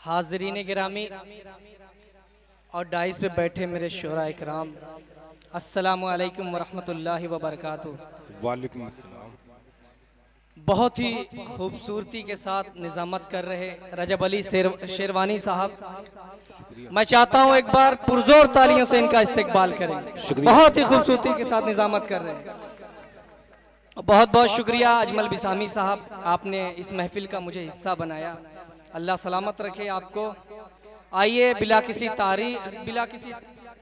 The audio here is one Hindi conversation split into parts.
हाज़रीन गिरामी और डाइस पे बैठे मेरे शोरा इकराम, अस्सलामु अलैकुम वरहमतुल्लाहि वबरकातुहू। वालेकुम अस्सलाम। बहुत ही खूबसूरती के साथ निज़ामत कर रहे रजब अली शेरवानी साहब, मैं चाहता हूँ एक बार पुरजोर तालियों से इनका इस्तकबाल करें। बहुत ही खूबसूरती के साथ निज़ामत कर रहे हैं। बहुत बहुत शुक्रिया अजमल बिसामी साहब, आपने इस महफिल का मुझे हिस्सा बनाया। अल्लाह सलामत रखे आपको। आइए बिला किसी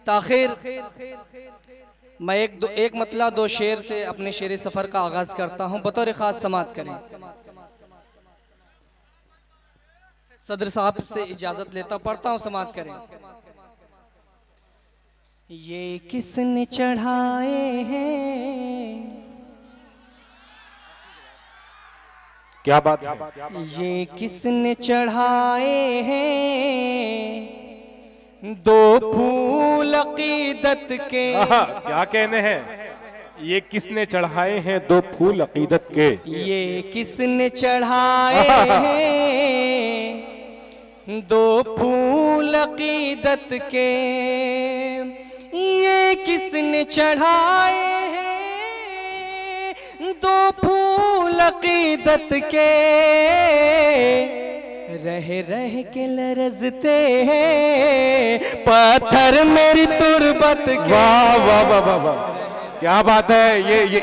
ताखिर मैं एक मतला दो शेर से अपने शेर सफ़र का आगाज़ करता हूँ। बतौर ख़ास समात करें। सदर साहब से इजाज़त लेता पढ़ता हूँ, समात करें। ये किसने चढ़ाए हैं, क्या बात है? ये किसने चढ़ाए हैं दो फूल अकीदत के। क्या कहने हैं? ये किसने चढ़ाए हैं दो फूल अकीदत के। ये किसने चढ़ाए हैं दो फूल अकीदत के। ये किसने चढ़ाए हैं दो फूल अकीदत के। रह रह के लरजते हैं पत्थर मेरी तुरबत के। वाह वाह वाह वाह वाह, क्या बात है।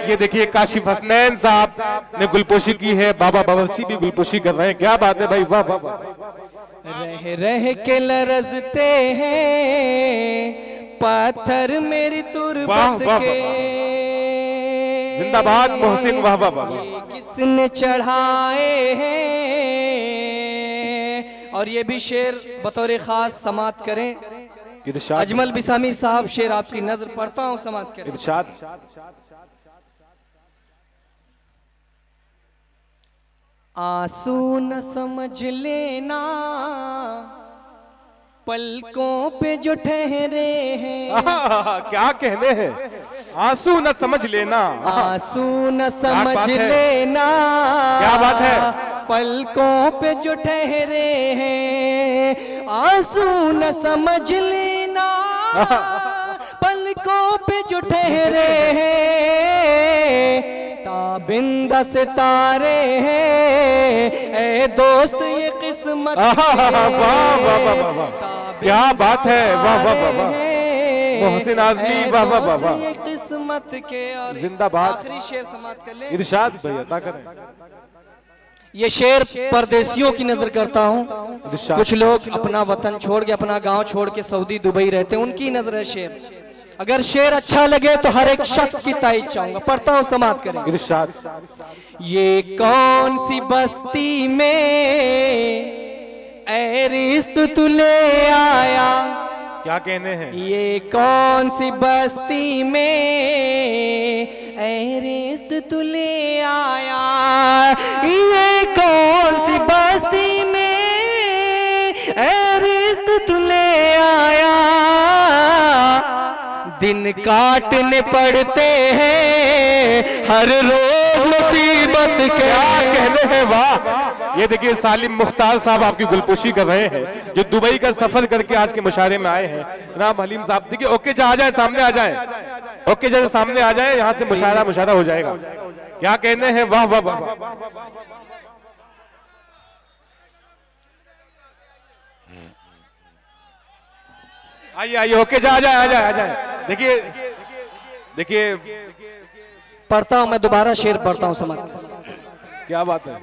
ये देखिए काशिफ हसनैन साहब ने गुलपोशी की है, बाबा बावर्ची भी गुलपोशी कर रहे हैं। क्या बात है भाई, वाह वाह वाह। रह रह के लरजते हैं पत्थर मेरी तुरबत के। जिंदाबाद मोहसिन, वाह वाह वाह। ये किसने चढ़ाए हैं। और ये भी शेर बतौर खास समात करें। अजमल बिसामी साहब, शेर आपकी नजर पढ़ता हूँ, समात करें। इरशाद। आंसू न समझ लेना पलकों पे जो ठहरे हैं। क्या कहने हैं? आंसू न समझ लेना, आंसू न समझ लेना, क्या बात है। पलकों पे जो ठहरे हैं। आंसू न समझ लेना पलकों पे जो ठहरे हैं। ताबिंदा सितारे हैं ए दोस्त ये किस्मत। वाह वाह वाह वाह, क्या बात है। वाह वाह वाह वाह, मोहसिन आजमी, वाह वाह वाह वाह। ये किस्मत के। और जिंदाबाद। आखिरी शेर समाप्त कर ले। इरशाद भाई, अता करें। ये शेर परदेसियों की नजर करता हूँ। कुछ लोग अपना वतन छोड़ के, अपना गांव छोड़ के सऊदी दुबई रहते हैं, उनकी नजर है शेर। अगर शेर अच्छा लगे तो हर एक शख्स की तारीफ चाहूंगा, पढ़ता हूँ, समाप्त करें। इरशाद। ये कौन सी बस्ती में ऐ रिश्त तू ले आया। क्या कहने हैं? ये कौन सी बस्ती में ऐ रिश्क तू ले आया। ये कौन सी बस्ती में ऐ रिश्क तू ले आया। दिन काटने पड़ते हैं हर रोज मुसीबत के। क्या कहने हैं, वाह। ये देखिए सालिम मुख्तार साहब आपकी गुलपोशी कर रहे हैं, जो दुबई का सफर करके आज के मुशारे में आए हैं। जनाब हलीम साहब, देखिए ओके जा आ जाए, सामने आ जाए। ओके जरा सामने आ जाए, यहाँ से मुशारा हो जाएगा। क्या कहने हैं, वाह वाह वाह। आइए आइए, ओके जा आ जाए, आ जाए। देखिए देखिए, पढ़ता हूं मैं, दोबारा शेर पढ़ता हूं, समझ। क्या बात है।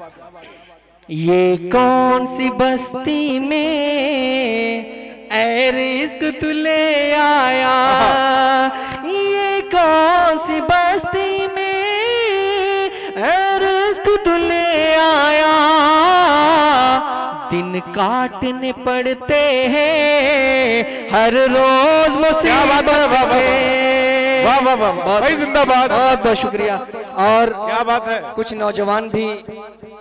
ये कौन सी बस्ती में ऐ रिस्क तू ले आया। ये कौन सी बस्ती में ऐ रिस्क तू ले आया। दिन काटने पड़ते हैं हर रोज मुसीबत में। वाह वाह वाह भाई, जिंदाबाद। बहुत बहुत शुक्रिया। और क्या बात है। कुछ नौजवान भी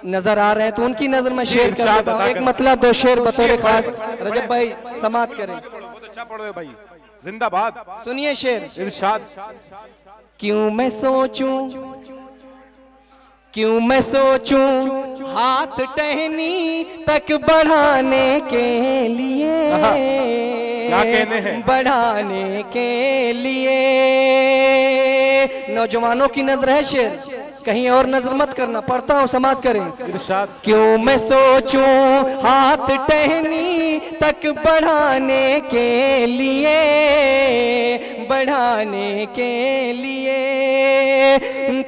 नजर आ रहे हैं, तो उनकी नजर में शेर कर देता हूं। एक मतलब दो शेर बतौर खास। रजब भाई समाप्त करें। बहुत अच्छा पढ़ रहे भाई, जिंदाबाद। सुनिए शेर। इरशाद। क्यों मैं सोचूं क्यों मैं सोचूं हाथ टहनी तक बढ़ाने के लिए, क्या कहने हैं? बढ़ाने के लिए। नौजवानों की नजर है शेर, कहीं और नजर मत करना, पढ़ता हूं समाप्त करें। इरशाद। क्यों मैं सोचूं हाथ टहनी तक बढ़ाने के लिए, बढ़ाने के लिए।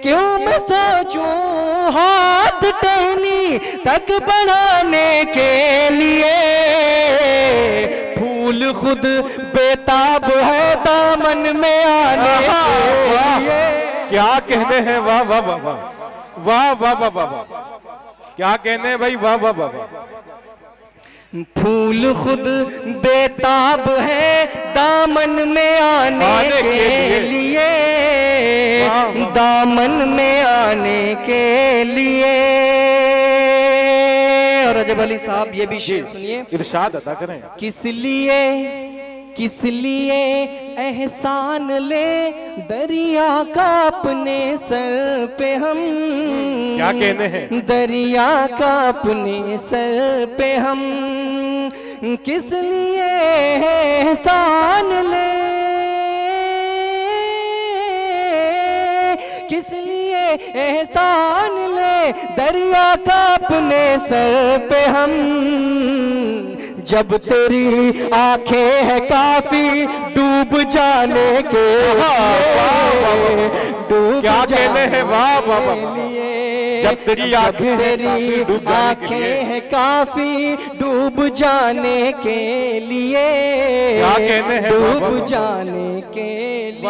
क्यों मैं सोचूं हाथ टहनी तक बढ़ाने के लिए, फूल खुद बेताब है दामन में आने के लिए। क्या कहने हैं? वाह वाह वाह वाह वाह वाह वाह वाह वाह, क्या कहने हैं भाई? वाह वाह वाह वाह। फूल खुद बेताब है दामन में आने के लिए, दामन में आने के लिए। और रजब अली साहब ये भी शेर सुनिए, इरशाद अदा करें। किस लिए एहसान ले दरिया का अपने सर पे हम, क्या कहने हैं? दरिया का अपने सर पे हम, किस लिए एहसान ले, किस लिए एहसान ले दरिया का अपने सर पे हम, जब तेरी आंखें है काफी डूब जाने के लिए, डूब क्या कहने हैं? वाह वाह वाह। जब तेरी आंखें हैं काफी डूब जाने के लिए, क्या कहने हैं? डूब जाने के लिए।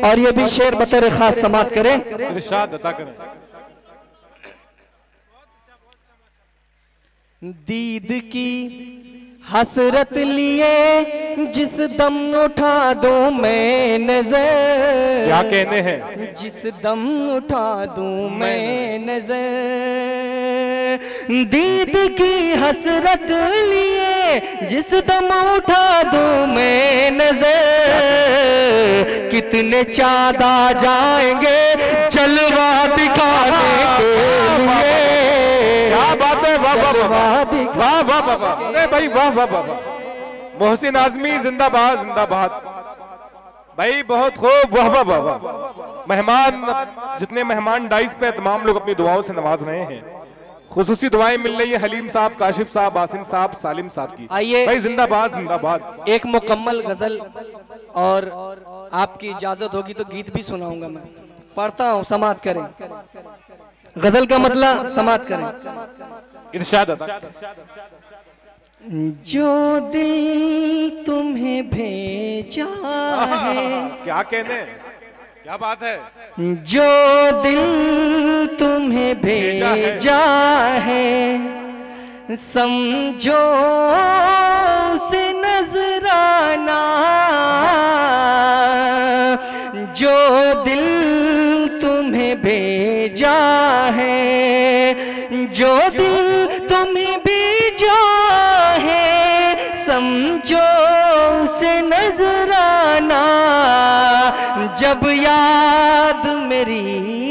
और ये भी शेर बतौर खास समाप्त करें। इरशाद अदा करें। दीद की हसरत लिए जिस दम उठा दूं मैं नजर, क्या कहने हैं? जिस दम उठा दूं मैं नजर, दीद की हसरत लिए जिस दम उठा दूं मैं नजर, कितने चाँद आ जाएंगे जलवा दिखाने के लिए। क्या बात है? वाह वाह वाह वाह वाह वाह वाह। अरे भाई वाह वाह वाह वाह। मोहसिन आजमी जिंदाबाद जिंदाबाद भाई, बहुत खूब। वाह वाह वाह वाह। मेहमान, जितने मेहमान डाइस पे तमाम लोग अपनी दुआओं से नवाज रहे हैं। खुसूसी दुआएं मिल रही है हलीम साहब, काशिफ साहब, आसिम साहब, सालिम साहब की। आइए भाई जिंदाबाद जिंदाबाद। एक मुकम्मल गजल, और आपकी इजाजत होगी तो गीत भी सुनाऊंगा मैं। पढ़ता हूँ, समाप्त करें। गजल का मतलब समाप्त करें। इरशाद अदा। जो दिल तुम्हें भेजा है, क्या कहने, क्या बात है? जो दिल तुम्हें भेजा है, समझो उसे नजराना, जो दिल तुम्हें भेजा है, जो दिल तुम्हें भेजा है, समझो उसे नजराना, जब याद मेरी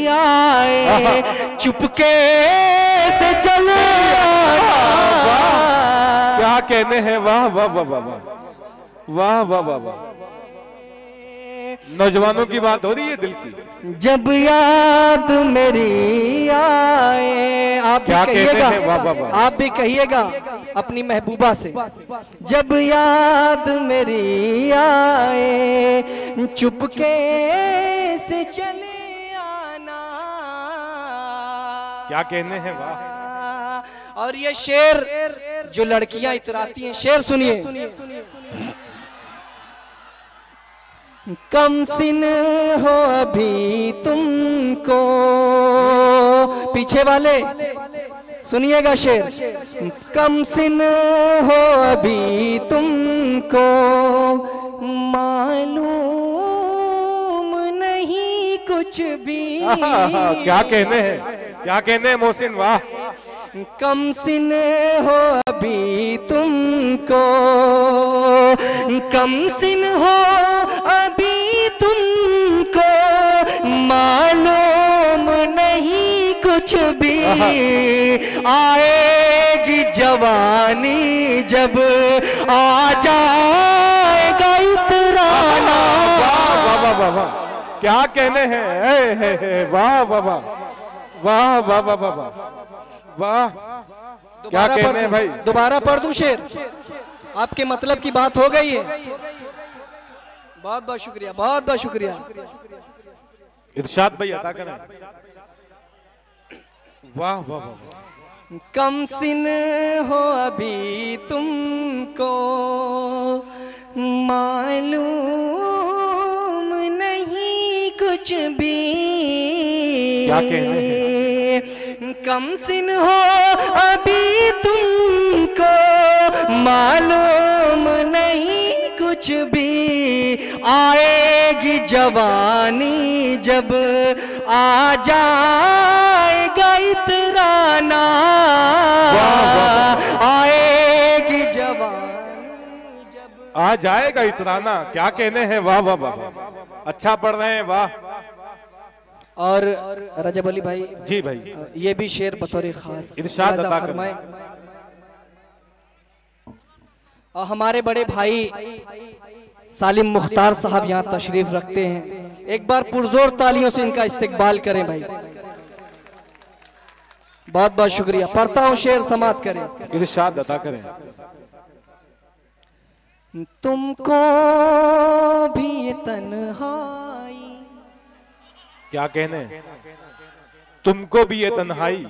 आए चुपके से चले आना। क्या कहने हैं? वाह वाह वाह वाह वाह वाह वाह वाह वाह। नौजवानों की बात हो रही है दिल की। जब याद मेरी आए, आप भी कहिएगा, आप भी कहिएगा अपनी महबूबा से, जब याद मेरी आए चुपके से चले आना। क्या कहने हैं? वाह। और ये शेर जो लड़कियां इतराती हैं, शेर सुनिए। कम सिन हो अभी तुमको, पीछे वाले सुनिएगा शेर। कम सिन हो अभी तुमको, मालूम नहीं कुछ भी। क्या कहने हैं? क्या कहने हैं मोहसिन? वाह। कम सिन हो अभी तुमको, कम सिन हो अभी तुमको, मालूम कुछ भी, आएगी जवानी जब आ जाएगा इतराना। वाह वाह वाह वाह, क्या कहने हैं, वाह वाह वाह वाह वाह वाह वाह वाह वाह, क्या कहने हैं भाई। दोबारा पढ़ दूं शेर, आपके मतलब की बात हो गई है। बहुत बहुत शुक्रिया, बहुत बहुत शुक्रिया। इरशाद भाई अता करें। वाह वाह वाह। कम सिन हो अभी तुमको मालूम नहीं कुछ भी, क्या कहने हैं। कम सिन हो अभी तुमको मालूम नहीं कुछ भी, आएगी जवानी जब आ जाएगा इतराना। आएगी जवानी जब आ जाएगा इतराना, क्या कहने हैं। वाह वाह वाह, अच्छा पढ़ रहे हैं, वाह। और रजब अली भाई जी भाई, ये भी शेर बतौर खास इरशाद अता फरमाए। और हमारे बड़े भाई सालिम मुख्तार साहब यहाँ तशरीफ रखते हैं, एक बार पुरजोर तालियों से इनका इस्तकबाल करें भाई। बहुत बहुत शुक्रिया। पढ़ता हूँ शेर, समाप्त करें। इरशाद अता करें। तुमको भी ये तन्हाई, क्या कहने, तुमको भी ये तन्हाई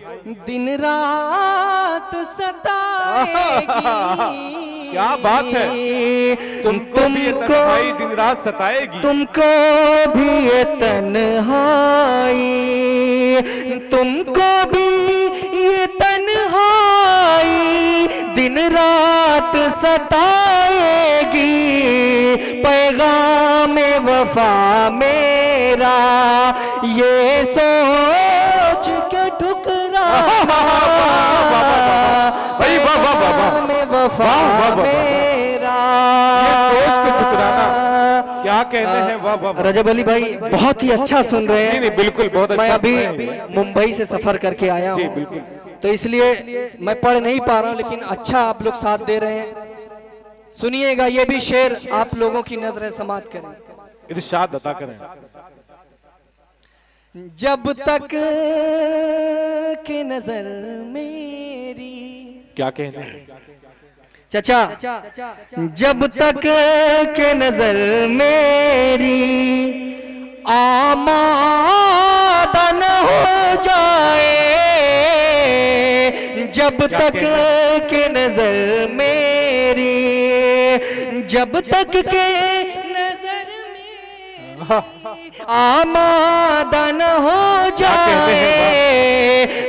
दिन रात सताएगी। क्या बात है, तुमको भी ये तन्हाई दिन रात सताएगी। तुमको भी ये तन्हाई, तुमको भी ये तन्हाई दिन रात सताएगी। पैगाम वफा मेरा ये सोच के ठुकरा, भाई वाह वाह वाह वाह, वफा मेरा ये सोच के ठुकराना, क्या कहने हैं। वाह वाह वाह। रजब अली भाई बहुत ही अच्छा सुन रहे हैं। नहीं, बिल्कुल बहुत अच्छा। मैं अभी मुंबई से सफर करके आया जी हूँ, बिल्कुल, तो इसलिए मैं पढ़ नहीं पा रहा हूँ, लेकिन अच्छा आप लोग साथ दे रहे हैं। सुनिएगा, ये भी शेर आप लोगों की नजरें समात करें। इरशाद अता करें। जब तक के नजर मेरी, क्या कहने हैं। चाचा, जब तक के नजर मेरी आमादा न हो जाए, जब तक के नजर मेरी, जब तक के नजर मेरी आमादा न हो जाए,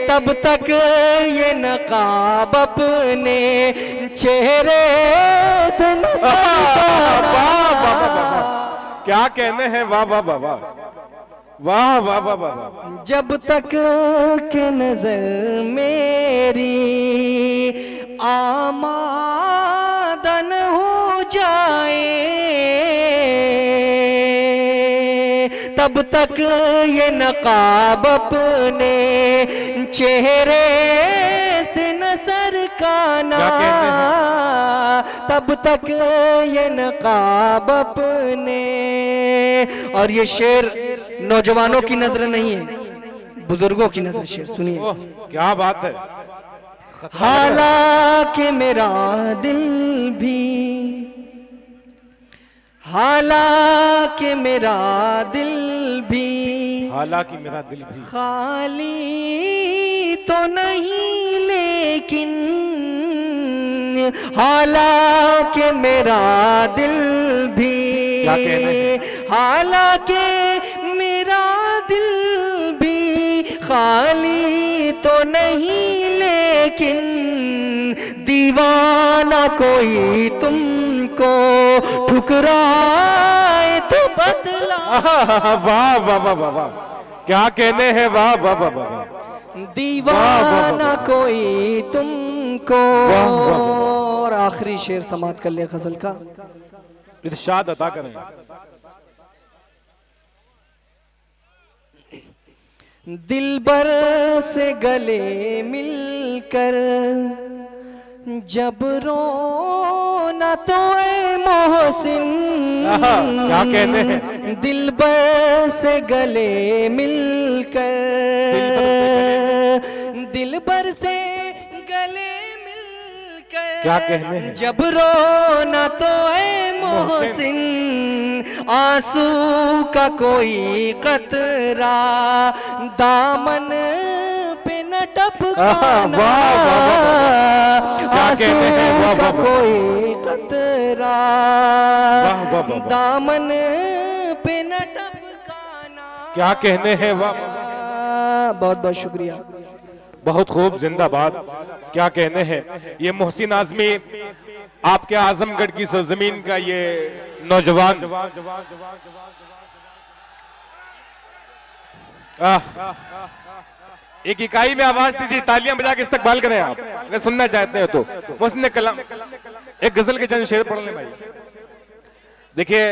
तब तक ये नकाब अपने चेहरे से न क्या कहने हैं। वाह वाह वाह वाह वाह वाह वाह वाह। जब तक के नजर मेरी आमादा न हो जाए, तब तक ये नकाब अपने चेहरे से न सरकाना, तब तक ये नकाब अपने। और ये शेर नौजवानों की नजर नहीं है, बुजुर्गों की नजर। शेर सुनिए। क्या बात है। हालांकि मेरा दिल भी, हालांकि मेरा दिल भी, हालांकि मेरा दिल भी खाली तो नहीं लेकिन, हालांकि मेरा दिल भी, क्या कहना है। हालांकि मेरा दिल भी खाली तो नहीं लेकिन, दीवाना कोई तुमको ठुकराए तो बदला। वाह वाह वाह वाह वाह, क्या कहने हैं। वाह वाह वाह वाह। दीवाना कोई तुमको। और आखिरी शेर समाप्त कर लिया गजल का। इरशाद अता करें। दिलबर से गले मिलकर जब रोना तो ऐ मोहसिन, क्या कहते हैं, दिलबर से गले मिलकर, दिलबर से गले मिलकर क्या कहने हैं, जब रोना तो ऐ मोहसिन, आंसू का कोई कतरा दामन पे न टपकाना, आंसू का कोई कतरा दामन पे न टपकाना। क्या कहने हैं, वाह। बहुत बहुत शुक्रिया। बहुत खूब, जिंदाबाद। क्या कहने हैं, ये मोहसिन आजमी आपके आजमगढ़ की सरजमीन का ये नौजवान, एक इकाई में आवाज दीजिए, तालियां बजा के इस्तकबाल करें आप अगर सुनना चाहते हो तो। मोहसिन कलाम एक गजल के चंद शेर पढ़ लें भाई। देखिए,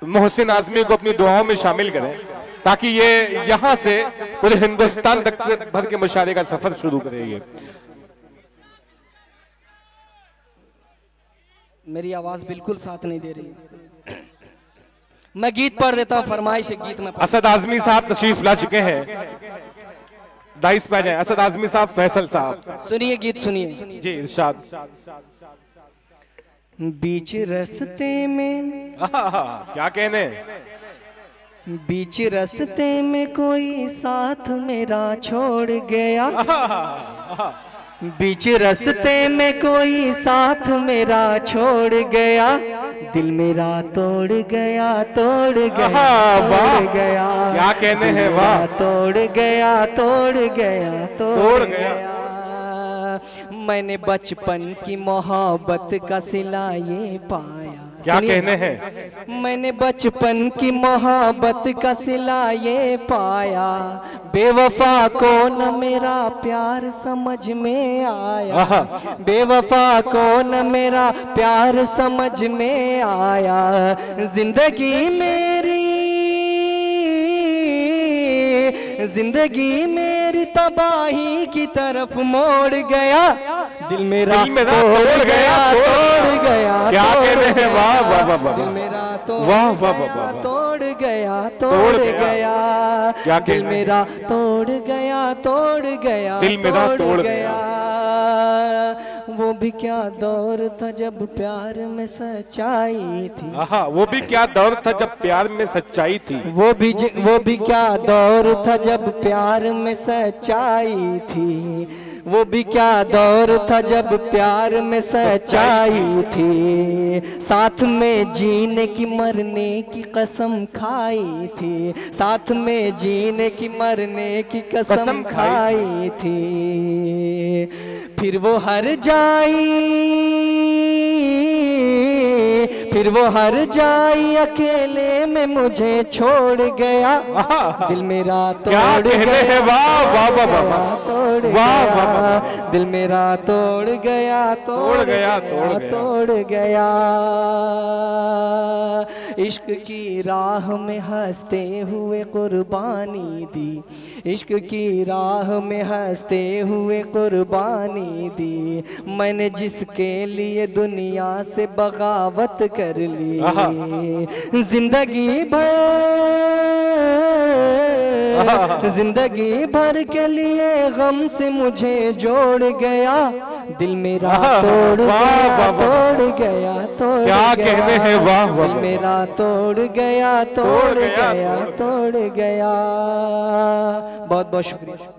मोहसिन आजमी को अपनी दुआओं में शामिल करें ताकि ये यहां से पूरे हिंदुस्तान तक भर के मुशायरे का सफर शुरू करेंगे। मेरी आवाज बिल्कुल साथ नहीं दे रही, मैं गीत पढ़ देता हूँ, फरमाइश है गीत में। असद आजमी साहब तशरीफ ला चुके हैं, डाइस पे जाएं। असद आजमी साहब, फैसल साहब, सुनिए गीत सुनिए। जी इरशाद। बीच रस्ते में, क्या कहने, बीच रस्ते में कोई साथ मेरा छोड़ गया, बीच रस्ते में कोई साथ मेरा छोड़ गया, दिल मेरा तोड़ गया, तोड़ गया, तोड़ गया। क्या कहने हैं, वाह। तोड़ गया, तोड़ गया, तोड़ गया। मैंने बचपन की मोहब्बत का सिला ये पाया। क्या कहने हैं, मैंने बचपन की मोहब्बत का सिला ये पाया, बेवफा को न मेरा प्यार समझ में आया, बेवफा को न मेरा प्यार समझ में आया, जिंदगी मेरी, जिंदगी मेरी तबाही की तरफ मोड़ गया, दिल मेरा तोड़ गया, तोड़ गया। क्या कहते हैं, वाह वाह वाह, दिल मेरा तोड़ गया, तोड़ गया, क्या दिल मेरा तोड़ गया, तोड़ गया, दिल मेरा तोड़ गया। वो भी क्या दौर था जब प्यार में सच्चाई थी, वो भी क्या दौर था जब प्यार में सच्चाई थी, वो भी क्या दौर था जब प्यार में सच्चाई थी, वो भी क्या दौर था जब प्यार में सच्चाई थी, साथ में जीने की मरने की कसम खाई थी, साथ में जीने की मरने की कसम खाई थी, फिर वो हर जाई, फिर वो हर जाई अकेले में मुझे छोड़ गया, दिल मेरा तोड़ गया, वाह वाह वाह, तोड़ गया, दिल मेरा तोड़ गया, तोड़ गया, तोड़ गया। इश्क की राह में हंसते हुए कुर्बानी दी, इश्क की राह में हंसते हुए कुर्बानी दी, मैंने जिसके लिए दुनिया से बगावत कर ली, जिंदगी भर, जिंदगी भर के लिए गम से मुझे जोड़ गया, दिल मेरा तोड़ गया, तोड़ गया, तोड़ क्या कहने हैं, वाह वाह, दिल मेरा तोड़ गया, तोड़ गया, तोड़ गया। बहुत बहुत शुक्रिया।